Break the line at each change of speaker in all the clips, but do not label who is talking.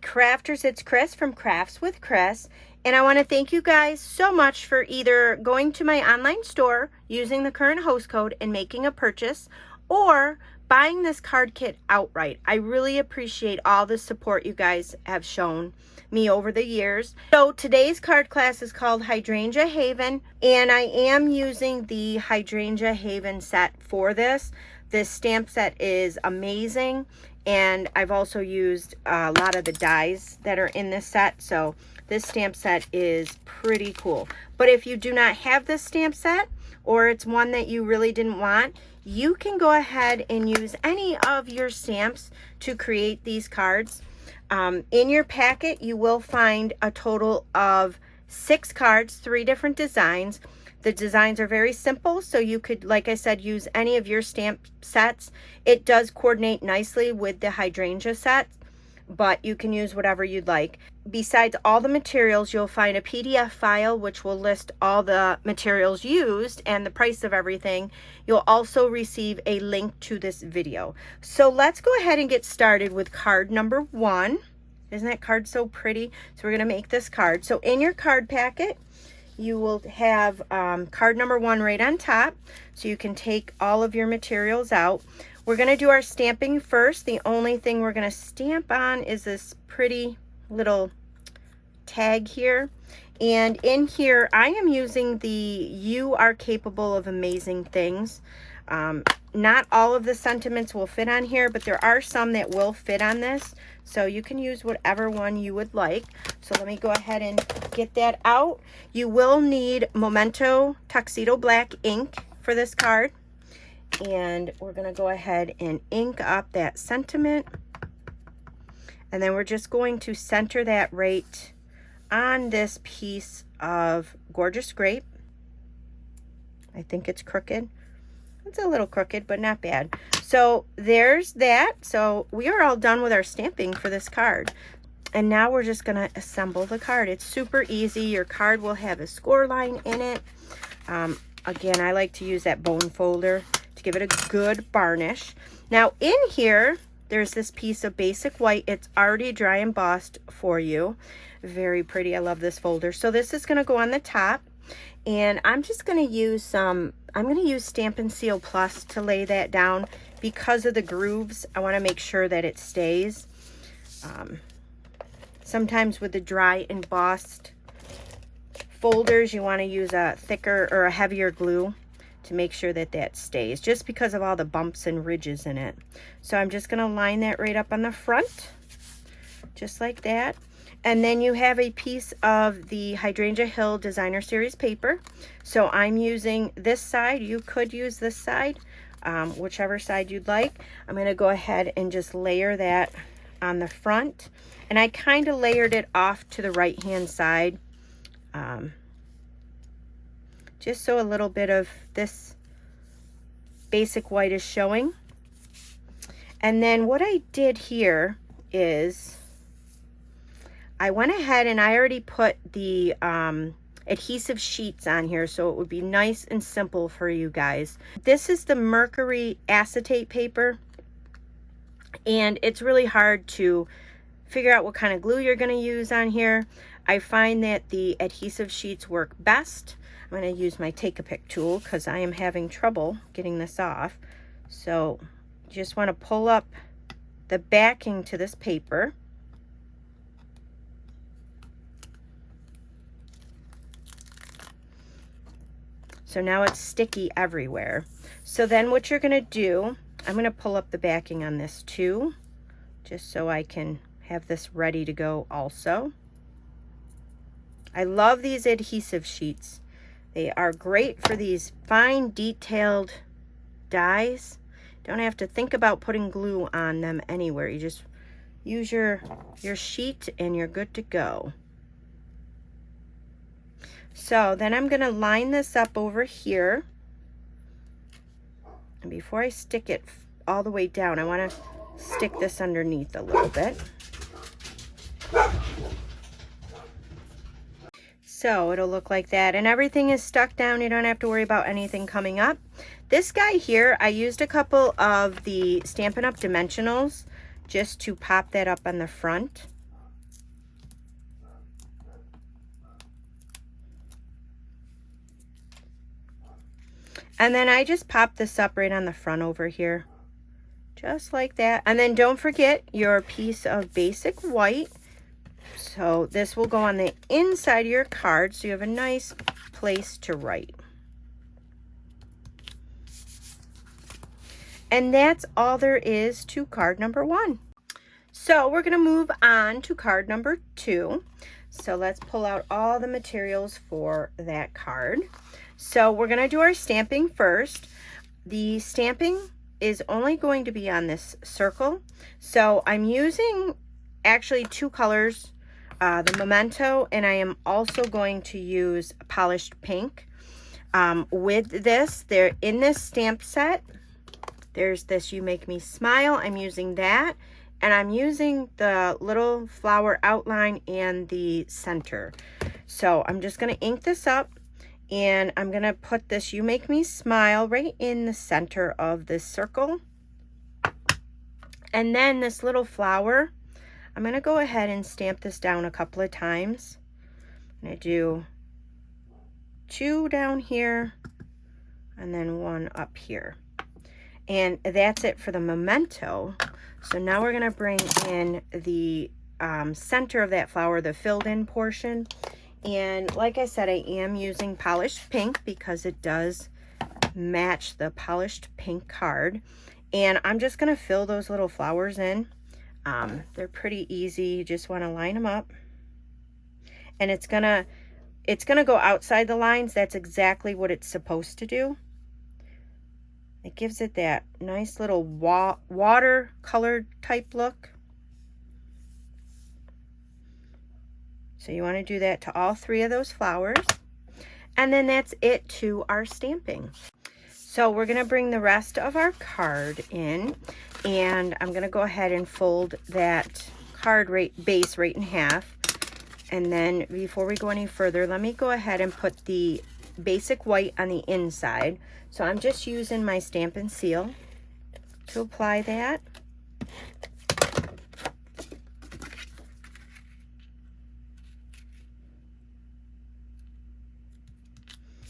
Crafters, it's Chris from Crafts with Chris, and I want to thank you guys so much for either going to my online store using the current host code and making a purchase, or buying this card kit outright. I really appreciate all the support you guys have shown me over the years. So today's card class is called Hydrangea Haven, and I am using the Hydrangea Haven set for this. This stamp set is amazing, and I've also used a lot of the dies that are in this set, so this stamp set is pretty cool. But if you do not have this stamp set, or it's one that you really didn't want, you can go ahead and use any of your stamps to create these cards. In your packet, you will find a total of 6 cards, 3 different designs. The designs are very simple, so you could, like I said, use any of your stamp sets. It does coordinate nicely with the Hydrangea set, but you can use whatever you'd like. Besides all the materials, you'll find a PDF file which will list all the materials used and the price of everything. You'll also receive a link to this video. So let's go ahead and get started with card number 1. Isn't that card so pretty? So we're going to make this card. So in your card packet, you will have card number 1 right on top, so you can take all of your materials out. We're going to do our stamping first. The only thing we're going to stamp on is this pretty little tag here. And in here, I am using the "You Are Capable of Amazing Things." Not all of the sentiments will fit on here, but there are some that will fit on this. So you can use whatever one you would like. So let me go ahead and get that out. You will need Memento Tuxedo Black ink for this card. And we're going to go ahead and ink up that sentiment. And then we're just going to center that right on this piece of Gorgeous Grape. I think it's crooked. It's a little crooked, but not bad. So there's that. So we are all done with our stamping for this card. And now we're just going to assemble the card. It's super easy. Your card will have a score line in it. Again, I like to use that bone folder to give it a good varnish. Now in here, there's this piece of basic white. It's already dry embossed for you. Very pretty. I love this folder. So this is going to go on the top. And I'm just going to use some, I'm going to use Stampin' Seal Plus to lay that down because of the grooves. I want to make sure that it stays. Sometimes with the dry embossed folders, you want to use a thicker or a heavier glue to make sure that that stays, just because of all the bumps and ridges in it. So I'm just going to line that right up on the front, just like that. And then you have a piece of the Hydrangea Hill Designer Series paper. So I'm using this side. You could use this side, whichever side you'd like. I'm going to go ahead and just layer that on the front. And I kind of layered it off to the right-hand side, just so a little bit of this basic white is showing. And then what I did here is I went ahead and I already put the adhesive sheets on here, so it would be nice and simple for you guys. This is the Mercury acetate paper, and it's really hard to figure out what kind of glue you're going to use on here. I find that the adhesive sheets work best. I'm going to use my Take-A-Pick tool because I am having trouble getting this off. So you just want to pull up the backing to this paper. So now it's sticky everywhere. So then what you're going to do, I'm going to pull up the backing on this too, just so I can have this ready to go also. I love these adhesive sheets. They are great for these fine detailed dies. Don't have to think about putting glue on them anywhere. You just use your sheet and you're good to go. So then I'm going to line this up over here. And before I stick it all the way down, I want to stick this underneath a little bit. So it'll look like that, and everything is stuck down. You don't have to worry about anything coming up. This guy here, I used a couple of the Stampin' Up! Dimensionals just to pop that up on the front. And then I just pop this up right on the front over here, just like that. And then don't forget your piece of basic white. So this will go on the inside of your card so you have a nice place to write. And that's all there is to card number 1. So we're going to move on to card number 2. So let's pull out all the materials for that card. So we're going to do our stamping first. The stamping is only going to be on this circle. So I'm using actually 2 colors, the Memento, and I am also going to use polished pink. With this, they're in this stamp set. There's this You Make Me Smile. I'm using that. And I'm using the little flower outline and the center. So I'm just going to ink this up. And I'm going to put this You Make Me Smile right in the center of this circle. And then this little flower, I'm going to go ahead and stamp this down a couple of times. I'm going to do 2 down here and then 1 up here. And that's it for the Memento. So now we're going to bring in the center of that flower, the filled in portion. And like I said, I am using polished pink because it does match the polished pink card. And I'm just going to fill those little flowers in. They're pretty easy. You just want to line them up. And it's gonna go outside the lines. That's exactly what it's supposed to do. It gives it that nice little watercolor type look. So you want to do that to all 3 of those flowers. And then that's it to our stamping. So we're going to bring the rest of our card in. And I'm going to go ahead and fold that card base right in half. And then before we go any further, let me go ahead and put the basic white on the inside. So I'm just using my Stampin' Seal to apply that.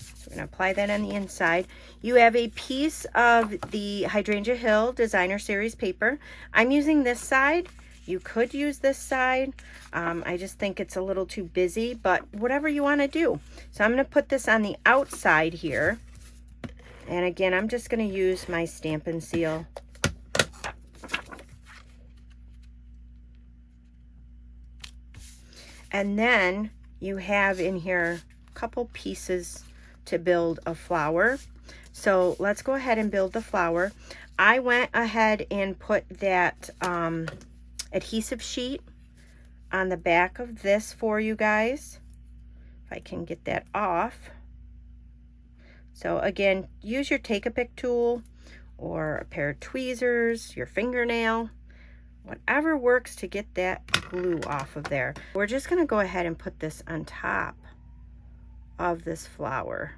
So we're going to apply that on the inside. You have a piece of the Hydrangea Hill Designer Series paper. I'm using this side. You could use this side. I just think it's a little too busy, but whatever you want to do. So I'm going to put this on the outside here. And again, I'm just going to use my Stampin' Seal. And then you have in here a couple pieces to build a flower. So let's go ahead and build the flower. I went ahead and put that adhesive sheet on the back of this for you guys. If I can get that off. So again, use your Take-A-Pick tool or a pair of tweezers, your fingernail, whatever works to get that glue off of there. We're just going to go ahead and put this on top of this flower,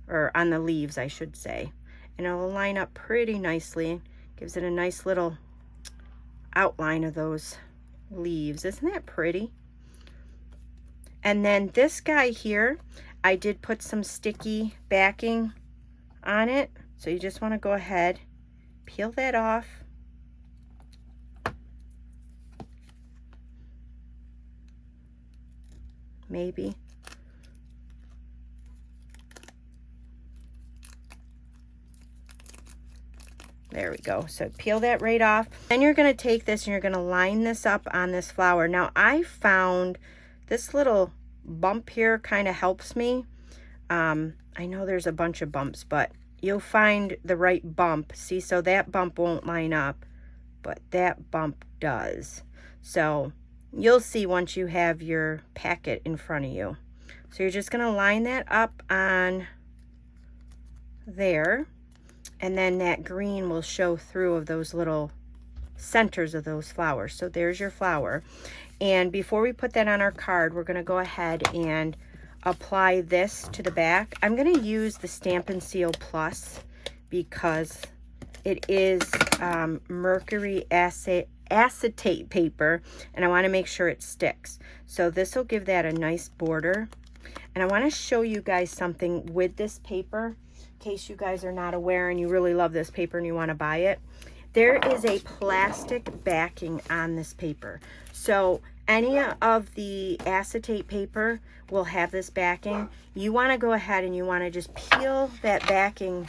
or on the leaves, I should say. And it'll line up pretty nicely. Gives it a nice little outline of those leaves. Isn't that pretty? And then this guy here, I did put some sticky backing on it. So you just want to go ahead, peel that off. Maybe. There we go. So peel that right off. Then you're going to take this and you're going to line this up on this flower. Now I found this little bump here kind of helps me. I know there's a bunch of bumps, but you'll find the right bump. See, so that bump won't line up, but that bump does. So you'll see once you have your packet in front of you. So you're just going to line that up on there, and then that green will show through of those little centers of those flowers. So there's your flower. And before we put that on our card, we're going to go ahead and apply this to the back. I'm going to use the Stampin' Seal Plus because it is mercury acetate paper, and I want to make sure it sticks. So this will give that a nice border. And I want to show you guys something with this paper. case you guys are not aware and you really love this paper and you want to buy it, there is a plastic backing on this paper. So any of the acetate paper will have this backing. You want to go ahead and you want to just peel that backing,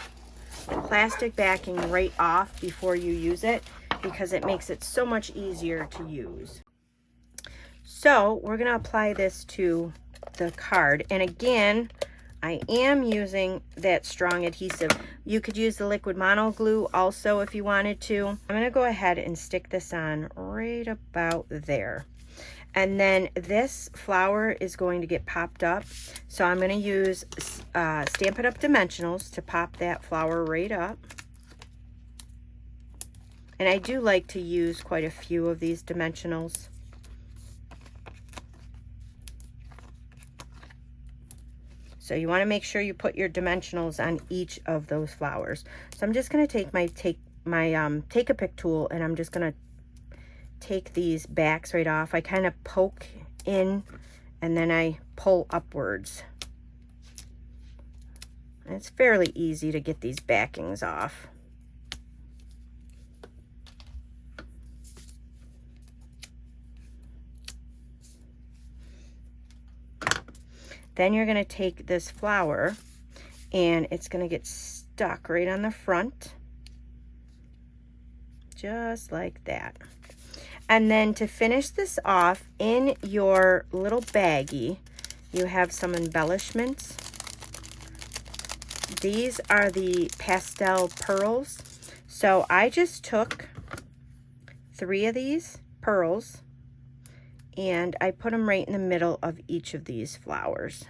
plastic backing, right off before you use it, because it makes it so much easier to use. So we're going to apply this to the card, and again, I am using that strong adhesive. You could use the liquid mono glue also if you wanted to. I'm going to go ahead and stick this on right about there. And then this flower is going to get popped up. So I'm going to use Stampin' Up! Dimensionals to pop that flower right up. And I do like to use quite a few of these dimensionals. So you want to make sure you put your dimensionals on each of those flowers. So I'm just going to take my take a pick tool, and I'm just going to take these backs right off. I kind of poke in and then I pull upwards. And it's fairly easy to get these backings off. Then you're going to take this flower and it's going to get stuck right on the front, just like that. And then to finish this off, in your little baggie, you have some embellishments. These are the pastel pearls. So I just took 3 of these pearls and I put them right in the middle of each of these flowers.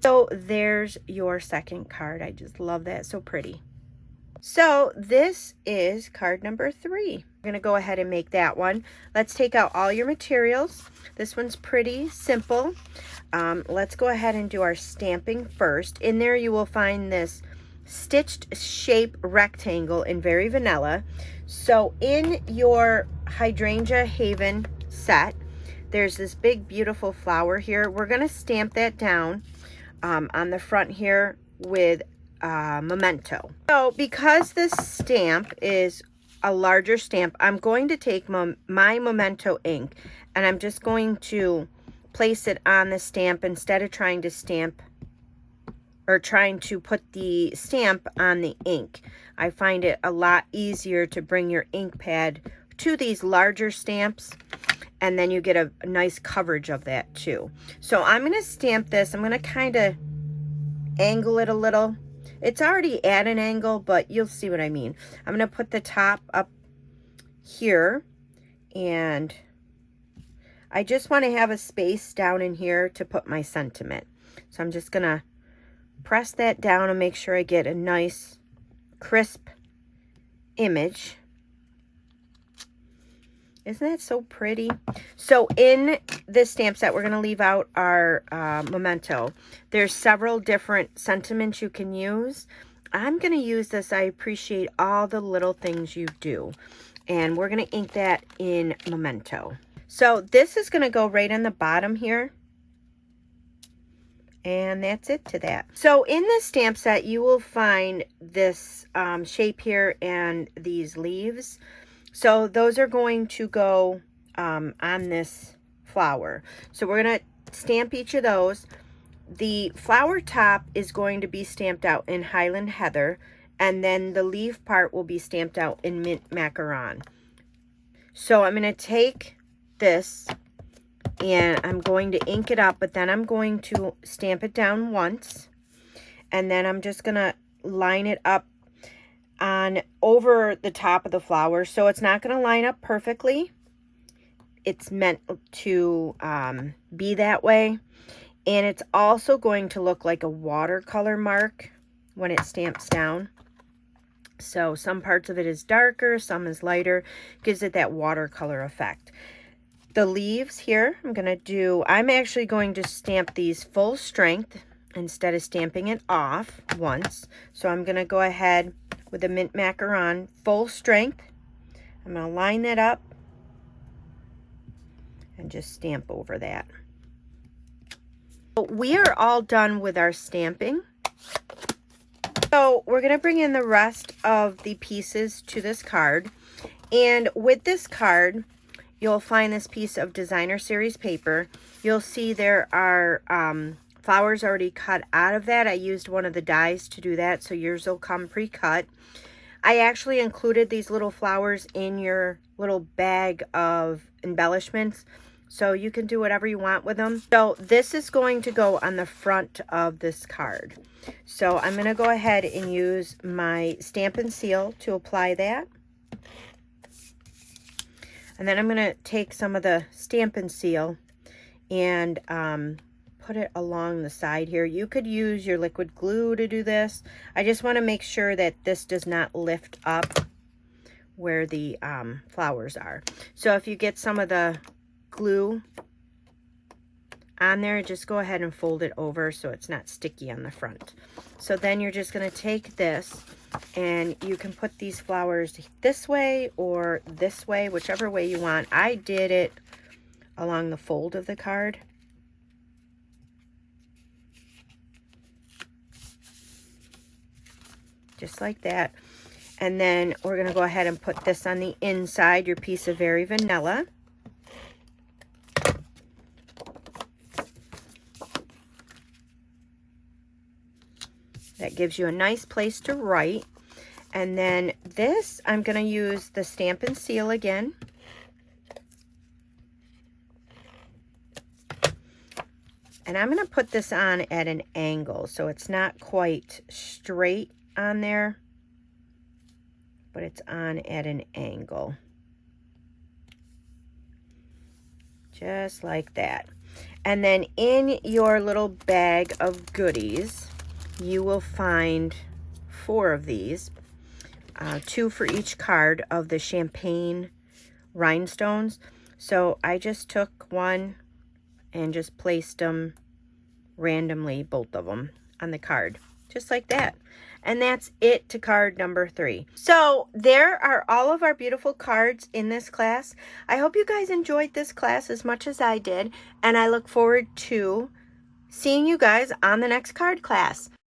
So there's your second card. I just love that. So pretty. So this is card number 3. We're going to go ahead and make that one. Let's take out all your materials. This one's pretty simple. Let's go ahead and do our stamping first. In there you will find this stitched shape rectangle in Very Vanilla. So in your Hydrangea Haven set, there's this big beautiful flower here. We're going to stamp that down on the front here with Memento. So because this stamp is a larger stamp, I'm going to take my Memento ink and I'm just going to place it on the stamp instead of trying to stamp or trying to put the stamp on the ink. I find it a lot easier to bring your ink pad to these larger stamps, and then you get a nice coverage of that too. So I'm going to stamp this. I'm going to kind of angle it a little. It's already at an angle, but you'll see what I mean. I'm going to put the top up here, and I just want to have a space down in here to put my sentiment. So I'm just going to press that down and make sure I get a nice crisp image. Isn't that so pretty? So in this stamp set, we're going to leave out our Memento. There's several different sentiments you can use. I'm going to use this. I appreciate all the little things you do. And we're going to ink that in Memento. So this is going to go right on the bottom here. And that's it to that. So in this stamp set, you will find this shape here and these leaves. So those are going to go on this flower. So we're going to stamp each of those. The flower top is going to be stamped out in Highland Heather, and then the leaf part will be stamped out in Mint Macaron. So I'm going to take this and I'm going to ink it up, but then I'm going to stamp it down once, and then I'm just going to line it up on over the top of the flower. So it's not going to line up perfectly. It's meant to be that way. And it's also going to look like a watercolor mark when it stamps down. So some parts of it is darker, some is lighter, gives it that watercolor effect. The leaves here, I'm actually going to stamp these full strength instead of stamping it off once. So I'm going to go ahead with the Mint Macaron full strength. I'm going to line that up. and just stamp over that. We are all done with our stamping. So we're going to bring in the rest of the pieces to this card. And with this card, you'll find this piece of designer series paper. You'll see there are flowers already cut out of that. I used one of the dies to do that, so yours will come pre-cut. I actually included these little flowers in your little bag of embellishments, so you can do whatever you want with them. So this is going to go on the front of this card. So I'm going to go ahead and use my stamp and seal to apply that. And then I'm going to take some of the stamp and seal and put it along the side here. You could use your liquid glue to do this. I just want to make sure that this does not lift up where the flowers are. So if you get some of the glue on there, just go ahead and fold it over so it's not sticky on the front. So then you're just going to take this and you can put these flowers this way or this way, whichever way you want. I did it along the fold of the card. Just like that. And then we're going to go ahead and put this on the inside, your piece of Very Vanilla. That gives you a nice place to write. And then this, I'm going to use the stamp and seal again. And I'm going to put this on at an angle, so it's not quite straight on there, but it's on at an angle. Just like that. And then in your little bag of goodies, you will find 4 of these, 2 for each card of the champagne rhinestones. So I just took one and just placed them randomly, both of them, on the card, just like that. And that's it to card number 3. So there are all of our beautiful cards in this class. I hope you guys enjoyed this class as much as I did, and I look forward to seeing you guys on the next card class.